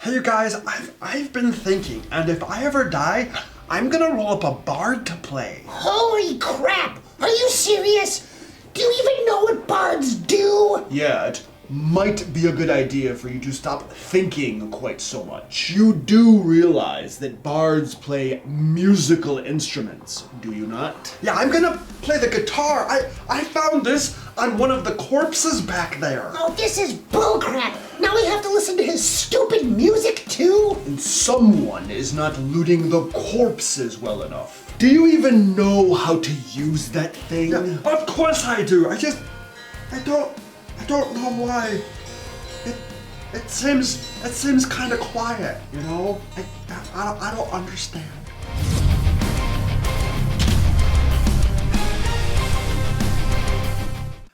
Hey you guys, I've been thinking, and if I ever die, I'm gonna roll up a bard to play. Holy crap! Are you serious? Do you even know what bards do? Yeah, it might be a good idea for you to stop thinking quite so much. You do realize that bards play musical instruments, do you not? Yeah, I'm gonna play the guitar. I found this on one of the corpses back there. Oh, this is bullcrap! Now we have to listen to his stupid music too? And someone is not looting the corpses well enough. Do you even know how to use that thing? Yeah, of course I do. I don't know why. It seems kind of quiet, you know? I don't understand.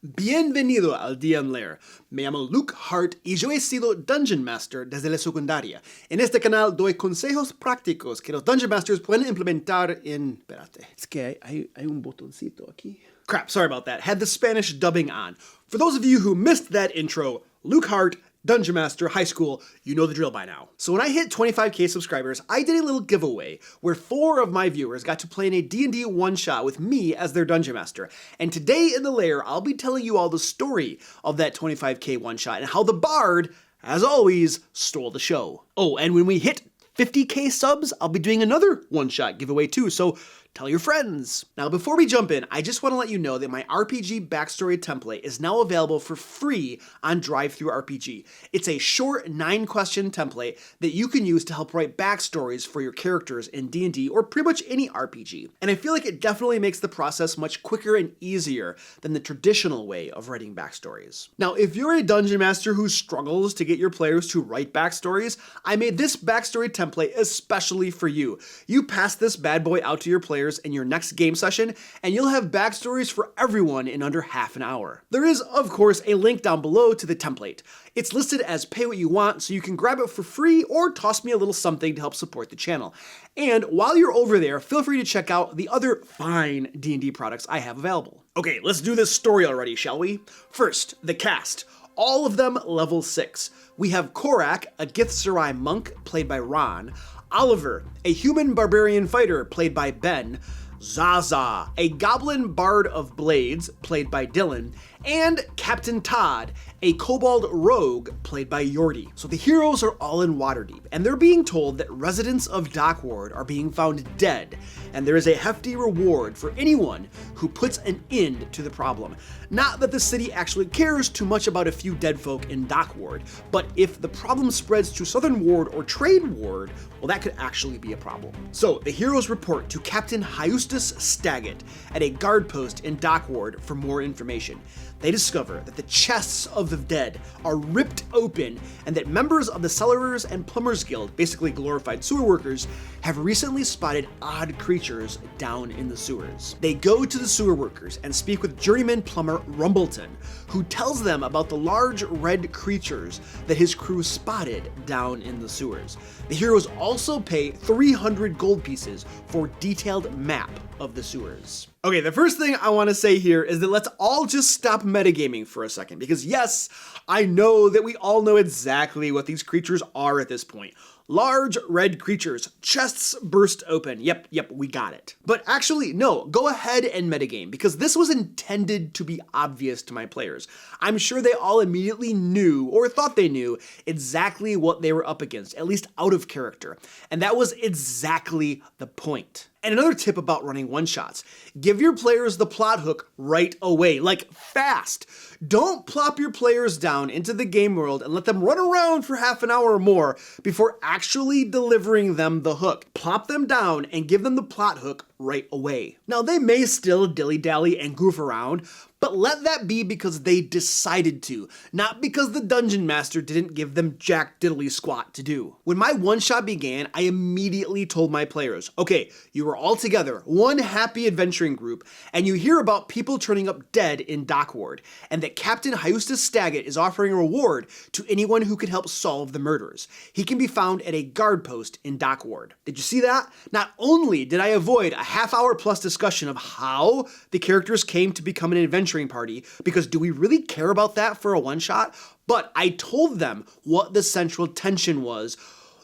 Bienvenido al DM Lair. Me llamo Luke Hart y yo he sido Dungeon Master desde la secundaria. En este canal doy consejos prácticos que los Dungeon Masters pueden implementar en... Espérate, es que hay un botoncito aquí. Crap, sorry about that. Had the Spanish dubbing on. For those of you who missed that intro, Luke Hart, Dungeon Master, high school, you know the drill by now. So when I hit 25k subscribers, I did a little giveaway where 4 of my viewers got to play in a D&D one-shot with me as their Dungeon Master. And today in the Lair, I'll be telling you all the story of that 25k one-shot and how the Bard, as always, stole the show. Oh, and when we hit 50k subs, I'll be doing another one-shot giveaway too, so tell your friends. Now, before we jump in, I just want to let you know that my RPG backstory template is now available for free on DriveThruRPG. It's a short 9-question template that you can use to help write backstories for your characters in D&D or pretty much any RPG. And I feel like it definitely makes the process much quicker and easier than the traditional way of writing backstories. Now, if you're a dungeon master who struggles to get your players to write backstories, I made this backstory template especially for you. You pass this bad boy out to your players in your next game session, and you'll have backstories for everyone in under half an hour. There is, of course, a link down below to the template. It's listed as pay what you want, so you can grab it for free or toss me a little something to help support the channel. And while you're over there, feel free to check out the other fine D&D products I have available. Okay, let's do this story already, shall we? First, the cast. All of them level 6. We have Korak, a Githzerai monk, played by Ron, Oliver, a human barbarian fighter, played by Ben, Zaza, a goblin bard of blades, played by Dylan, and Captain Todd, a kobold rogue, played by Yordi. So the heroes are all in Waterdeep, and they're being told that residents of Dockward are being found dead, and there is a hefty reward for anyone who puts an end to the problem. Not that the city actually cares too much about a few dead folk in Dockward, but if the problem spreads to Southern Ward or Trade Ward, well, that could actually be a problem. So the heroes report to Captain Hyustus Staggett at a guard post in Dockward for more information. They discover that the chests of the dead are ripped open and that members of the Cellarers and Plumbers Guild, basically glorified sewer workers, have recently spotted odd creatures down in the sewers. They go to the sewer workers and speak with journeyman plumber Rumbleton, who tells them about the large red creatures that his crew spotted down in the sewers. The heroes also pay 300 gold pieces for a detailed map of the sewers. Okay, the first thing I want to say here is that let's all just stop metagaming for a second, because yes, I know that we all know exactly what these creatures are at this point. Large red creatures, chests burst open. Yep, we got it. But actually, no, go ahead and metagame, because this was intended to be obvious to my players. I'm sure they all immediately knew, or thought they knew, exactly what they were up against, at least out of character. And that was exactly the point. And another tip about running one-shots, give your players the plot hook right away, like fast. Don't plop your players down into the game world and let them run around for half an hour or more before actually delivering them the hook. Plop them down and give them the plot hook right away. Now, they may still dilly-dally and goof around, but let that be because they decided to, not because the Dungeon Master didn't give them jack diddly squat to do. When my one-shot began, I immediately told my players, okay, you are all together, one happy adventuring group, and you hear about people turning up dead in Dockward, and that Captain Hyustus Staggett is offering a reward to anyone who could help solve the murders. He can be found at a guard post in Dockward. Did you see that? Not only did I avoid a half-hour plus discussion of how the characters came to become an adventurer adventuring party, because do we really care about that for a one-shot? But I told them what the central tension was,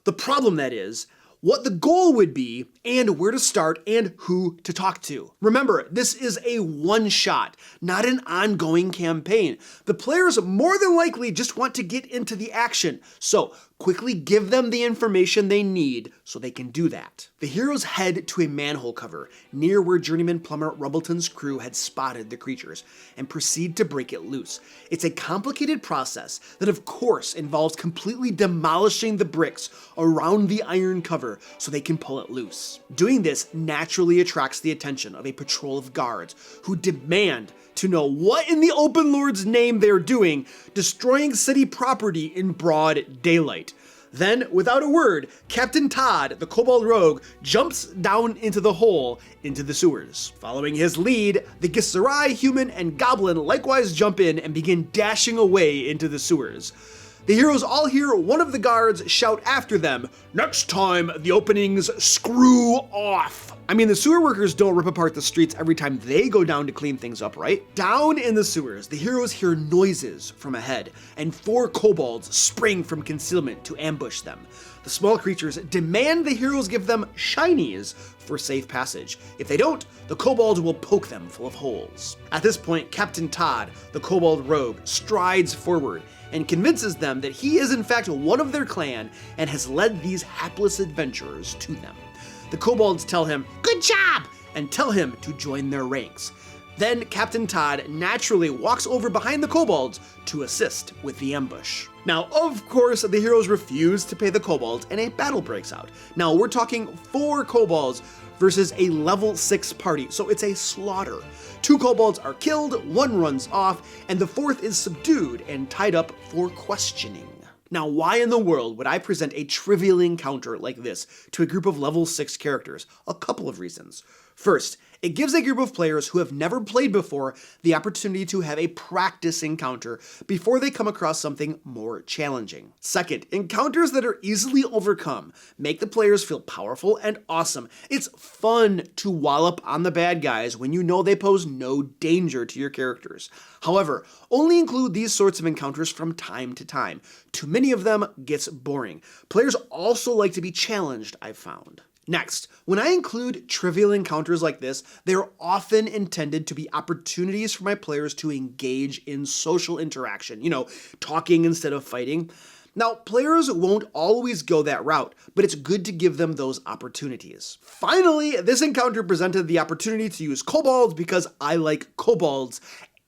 the problem that is, what the goal would be, and where to start and who to talk to. Remember, this is a one-shot, not an ongoing campaign. The players more than likely just want to get into the action, so quickly give them the information they need so they can do that. The heroes head to a manhole cover near where journeyman plumber Rumbleton's crew had spotted the creatures and proceed to break it loose. It's a complicated process that of course involves completely demolishing the bricks around the iron cover so they can pull it loose. Doing this naturally attracts the attention of a patrol of guards who demand to know what in the open lord's name they're doing, destroying city property in broad daylight. Then, without a word, Captain Todd, the Kobold rogue, jumps down into the hole into the sewers. Following his lead, the Gisserai, human, and goblin likewise jump in and begin dashing away into the sewers. The heroes all hear one of the guards shout after them, "Next time, the openings screw off." I mean, the sewer workers don't rip apart the streets every time they go down to clean things up, right? Down in the sewers, the heroes hear noises from ahead, and 4 kobolds spring from concealment to ambush them. The small creatures demand the heroes give them shinies for safe passage. If they don't, the kobolds will poke them full of holes. At this point, Captain Todd, the kobold rogue, strides forward and convinces them that he is in fact one of their clan and has led these hapless adventurers to them. The kobolds tell him, "Good job!" and tell him to join their ranks. Then Captain Todd naturally walks over behind the kobolds to assist with the ambush. Now, of course, the heroes refuse to pay the kobolds and a battle breaks out. Now, we're talking 4 kobolds versus a level 6 party, so it's a slaughter. 2 kobolds are killed, 1 runs off, and the 4th is subdued and tied up for questioning. Now, why in the world would I present a trivial encounter like this to a group of level 6 characters? A couple of reasons. First, it gives a group of players who have never played before the opportunity to have a practice encounter before they come across something more challenging. Second, encounters that are easily overcome make the players feel powerful and awesome. It's fun to wallop on the bad guys when you know they pose no danger to your characters. However, only include these sorts of encounters from time to time. Too many of them gets boring. Players also like to be challenged, I've found. Next, when I include trivial encounters like this, they're often intended to be opportunities for my players to engage in social interaction, talking instead of fighting. Now, players won't always go that route, but it's good to give them those opportunities. Finally, this encounter presented the opportunity to use kobolds because I like kobolds,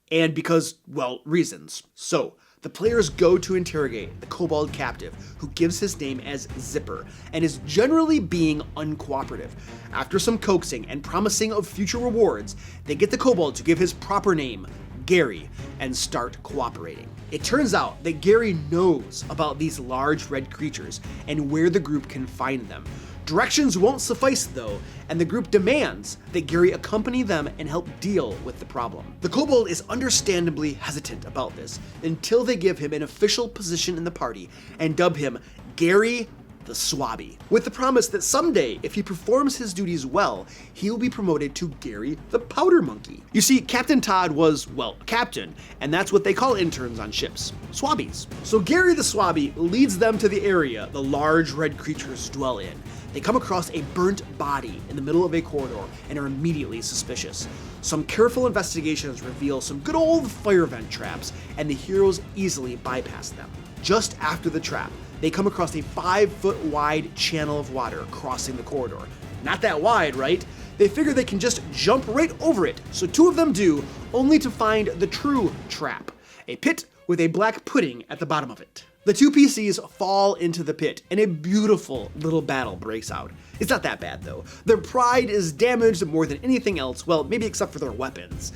and because, well, reasons. So, the players go to interrogate the kobold captive, who gives his name as Zipper, and is generally being uncooperative. After some coaxing and promising of future rewards, they get the kobold to give his proper name, Gary, and start cooperating. It turns out that Gary knows about these large red creatures and where the group can find them. Directions won't suffice though, and the group demands that Gary accompany them and help deal with the problem. The kobold is understandably hesitant about this until they give him an official position in the party and dub him Gary the Swabby, with the promise that someday, if he performs his duties well, he will be promoted to Gary the Powder Monkey. You see, Captain Todd was, well, captain, and that's what they call interns on ships, Swabbies. So Gary the Swabby leads them to the area the large red creatures dwell in. They come across a burnt body in the middle of a corridor and are immediately suspicious. Some careful investigations reveal some good old fire vent traps, and the heroes easily bypass them. Just after the trap, they come across a 5-foot wide channel of water crossing the corridor. Not that wide, right? They figure they can just jump right over it, so 2 of them do, only to find the true trap, a pit with a black pudding at the bottom of it. The 2 PCs fall into the pit, and a beautiful little battle breaks out. It's not that bad, though. Their pride is damaged more than anything else, well, maybe except for their weapons.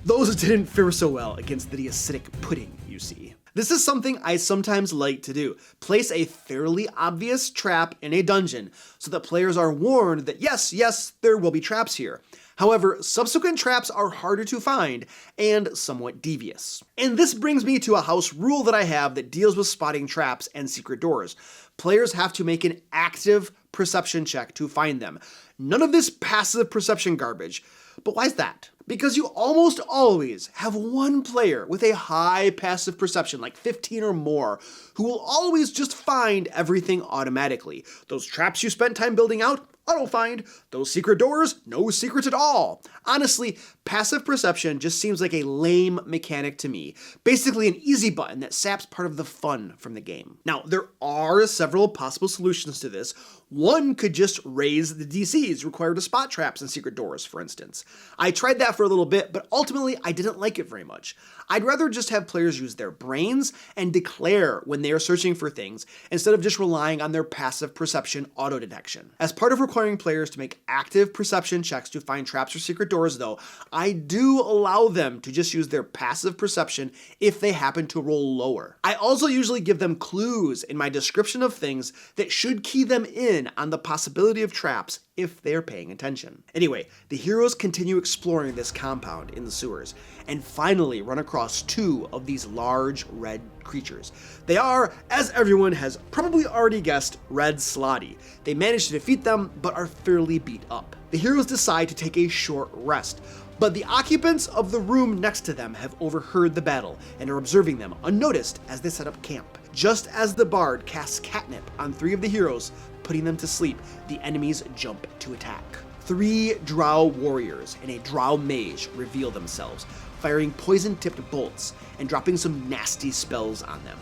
Those didn't fare so well against the acidic pudding, you see. This is something I sometimes like to do. Place a fairly obvious trap in a dungeon so that players are warned that yes, there will be traps here. However, subsequent traps are harder to find and somewhat devious. And this brings me to a house rule that I have that deals with spotting traps and secret doors. Players have to make an active perception check to find them. None of this passive perception garbage. But why is that? because you almost always have one player with a high passive perception, like 15 or more, who will always just find everything automatically. Those traps you spent time building out, auto-find. Those secret doors, no secrets at all. Honestly, passive perception just seems like a lame mechanic to me. Basically an easy button that saps part of the fun from the game. Now, there are several possible solutions to this. One could just raise the DCs required to spot traps and secret doors, for instance. I tried that for a little bit, but ultimately I didn't like it very much. I'd rather just have players use their brains and declare when they are searching for things, instead of just relying on their passive perception auto-detection. As part of requiring players to make active perception checks to find traps or secret doors, though, I do allow them to just use their passive perception if they happen to roll lower. I also usually give them clues in my description of things that should key them in on the possibility of traps if they're paying attention. Anyway, the heroes continue exploring this compound in the sewers, and finally run across two of these large red creatures. They are, as everyone has probably already guessed, red slotty. They manage to defeat them, but are fairly beat up. The heroes decide to take a short rest, but the occupants of the room next to them have overheard the battle and are observing them unnoticed as they set up camp. Just as the bard casts catnip on three of the heroes, putting them to sleep, the enemies jump to attack. 3 Drow warriors and a Drow mage reveal themselves, firing poison-tipped bolts and dropping some nasty spells on them.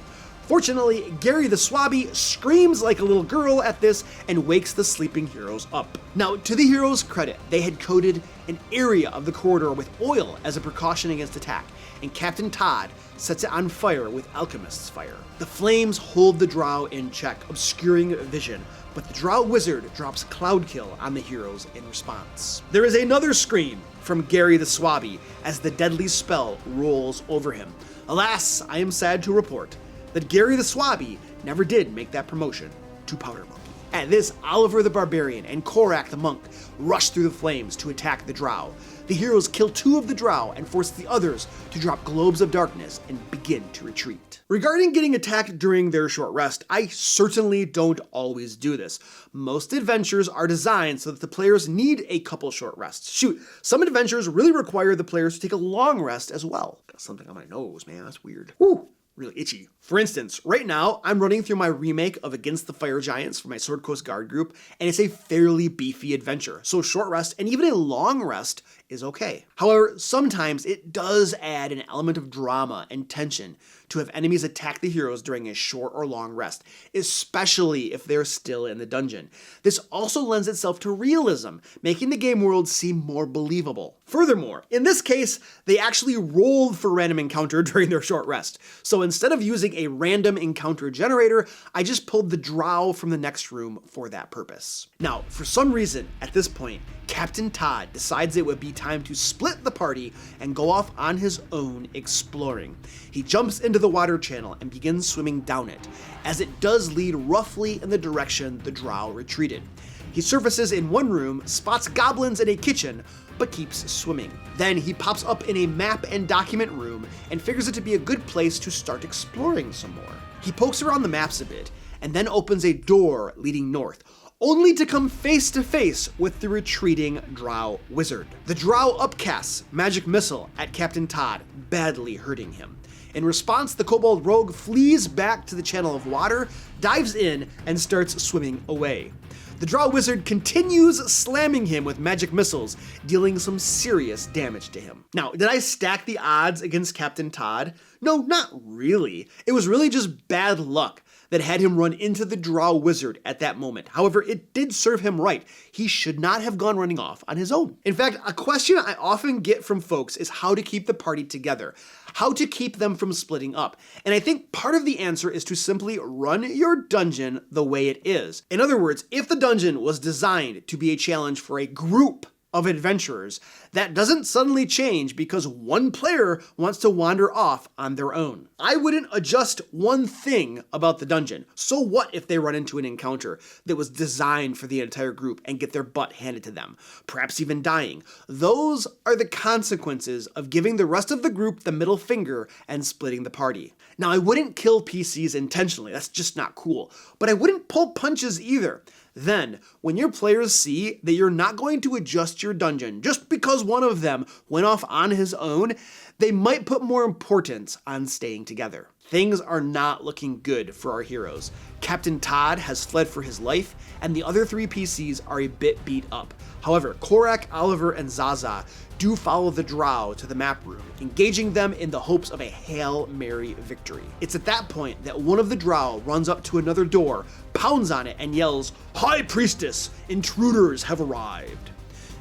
Fortunately, Gary the Swabby screams like a little girl at this and wakes the sleeping heroes up. Now, to the heroes' credit, they had coated an area of the corridor with oil as a precaution against attack, and Captain Todd sets it on fire with alchemist's fire. The flames hold the Drow in check, obscuring vision, but the Drow wizard drops Cloudkill on the heroes in response. There is another scream from Gary the Swabby as the deadly spell rolls over him. Alas, I am sad to report that Gary the Swabby never did make that promotion to Powder Monkey. At this, Oliver the Barbarian and Korak the Monk rush through the flames to attack the Drow. The heroes kill 2 of the Drow and force the others to drop globes of darkness and begin to retreat. Regarding getting attacked during their short rest, I certainly don't always do this. Most adventures are designed so that the players need a couple short rests. Shoot, some adventures really require the players to take a long rest as well. Got something on my nose, man, that's weird. Woo! Really itchy. For instance, right now, I'm running through my remake of Against the Fire Giants for my Sword Coast Guard group, and it's a fairly beefy adventure, so short rest and even a long rest is okay. However, sometimes it does add an element of drama and tension to have enemies attack the heroes during a short or long rest, especially if they're still in the dungeon. This also lends itself to realism, making the game world seem more believable. Furthermore, in this case, they actually rolled for random encounter during their short rest, so instead of using a random encounter generator, I just pulled the Drow from the next room for that purpose. Now, for some reason, at this point, Captain Todd decides it would be time to split the party and go off on his own exploring. He jumps into the water channel and begins swimming down it, as it does lead roughly in the direction the Drow retreated. He surfaces in one room, spots goblins in a kitchen, but keeps swimming. Then he pops up in a map and document room and figures it to be a good place to start exploring some more. He pokes around the maps a bit, and then opens a door leading north, only to come face to face with the retreating Drow wizard. The Drow upcasts magic missile at Captain Todd, badly hurting him. In response, the Kobold rogue flees back to the channel of water, dives in, and starts swimming away. The Drow wizard continues slamming him with magic missiles, dealing some serious damage to him. Now, did I stack the odds against Captain Todd? No, not really. It was really just bad luck that had him run into the Drow wizard at that moment. However, it did serve him right. He should not have gone running off on his own. In fact, a question I often get from folks is how to keep the party together, how to keep them from splitting up. And I think part of the answer is to simply run your dungeon the way it is. In other words, if the dungeon was designed to be a challenge for a group of adventurers, that doesn't suddenly change because one player wants to wander off on their own. I wouldn't adjust one thing about the dungeon. So what if they run into an encounter that was designed for the entire group and get their butt handed to them, perhaps even dying? Those are the consequences of giving the rest of the group the middle finger and splitting the party. Now, I wouldn't kill PCs intentionally, that's just not cool, but I wouldn't pull punches either. Then, when your players see that you're not going to adjust your dungeon just because one of them went off on his own, they might put more importance on staying together. Things are not looking good for our heroes. Captain Todd has fled for his life, and the other 3 PCs are a bit beat up. However, Korak, Oliver, and Zaza do follow the Drow to the map room, engaging them in the hopes of a Hail Mary victory. It's at that point that one of the Drow runs up to another door, pounds on it, and yells, "High Priestess, intruders have arrived."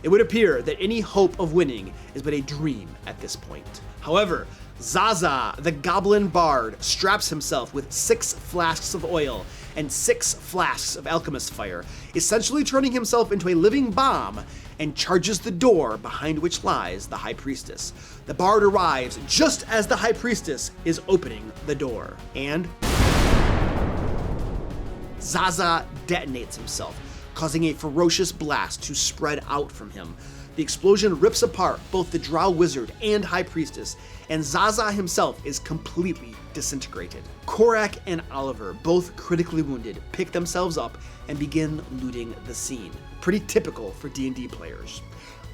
It would appear that any hope of winning is but a dream at this point. However, Zaza, the Goblin Bard, straps himself with 6 flasks of oil and 6 flasks of alchemist fire, essentially turning himself into a living bomb, and charges the door behind which lies the High Priestess. The Bard arrives just as the High Priestess is opening the door, and Zaza detonates himself, causing a ferocious blast to spread out from him. The explosion rips apart both the Drow Wizard and High Priestess, and Zaza himself is completely disintegrated. Korak and Oliver, both critically wounded, pick themselves up and begin looting the scene. Pretty typical for D&D players.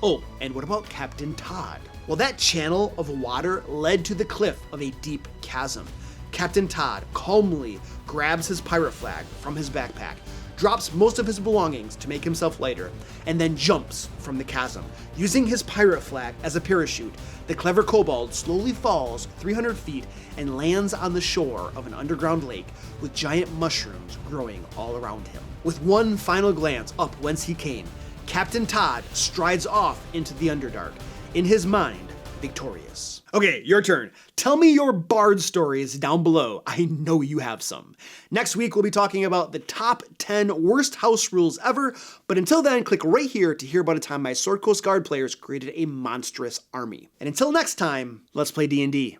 Oh, and what about Captain Todd? Well, that channel of water led to the cliff of a deep chasm. Captain Todd calmly grabs his pirate flag from his backpack, drops most of his belongings to make himself lighter, and then jumps from the chasm. Using his pirate flag as a parachute, the clever Kobold slowly falls 300 feet and lands on the shore of an underground lake with giant mushrooms growing all around him. With one final glance up whence he came, Captain Todd strides off into the Underdark, in his mind, victorious. Okay, your turn. Tell me your bard stories down below. I know you have some. Next week, we'll be talking about the top 10 worst house rules ever, but until then, click right here to hear about a time my Sword Coast Guard players created a monstrous army. And until next time, let's play D&D.